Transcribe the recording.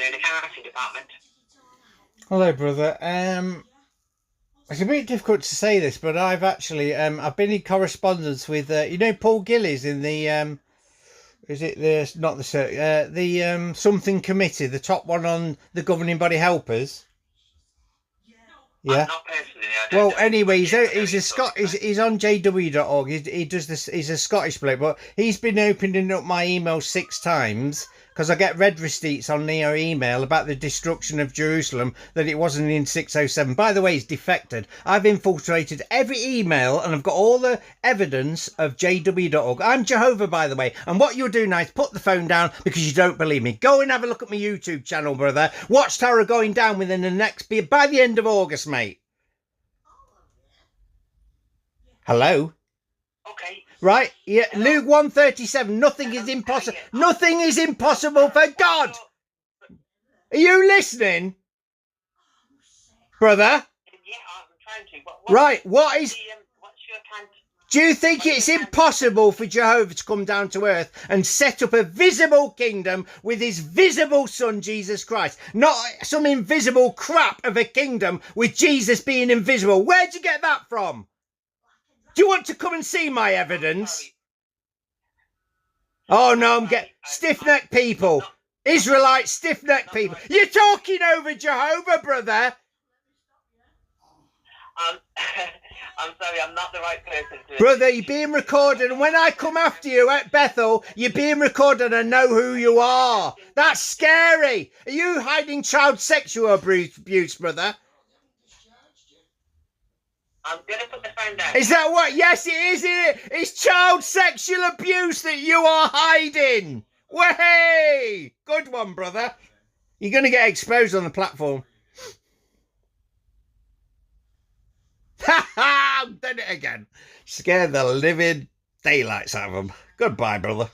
afternoon, accounting department. Hello, brother. It's a bit difficult to say this, but I've actually I've been in correspondence with Paul Gillies in the is it the not the something committee, the top one on the governing body helpers. Yeah. Not personally. Well, anyway, he's a Scot. He's on JW.org. He does this. He's a Scottish bloke, but he's been opening up my email 6 times because I get red receipts on their email about the destruction of Jerusalem, that it wasn't in 607. By the way, he's defected. I've infiltrated every email and I've got all the evidence of JW.org. I'm Jehovah, by the way. And what you'll do now is put the phone down because you don't believe me. Go and have a look at my YouTube channel, brother. Watchtower going down within the next, by the end of August, mate. Hello? Okay. Right? Yeah, Luke 137. Nothing is impossible. Nothing is impossible for God. Are you listening? Brother? Yeah, I'm trying to. Right, what is... What's your time? Do you think it's impossible for Jehovah to come down to earth and set up a visible kingdom with his visible son, Jesus Christ? Not some invisible crap of a kingdom with Jesus being invisible. Where'd you get that from? Do you want to come and see my evidence? Oh, no, I'm getting stiff-necked people. Israelite stiff-necked people. You're talking over Jehovah, brother. I'm sorry, I'm not the right person to... Brother, you're being recorded, and when I come after you at Bethel, you're being recorded and I know who you are. That's scary. Are you hiding child sexual abuse, brother? I'm going to put the phone down. Is that what? Yes, it is, isn't it? It's child sexual abuse that you are hiding. Way! Good one, brother. You're going to get exposed on the platform. Ha ha! I've done it again. Scare the living daylights out of them. Goodbye, brother.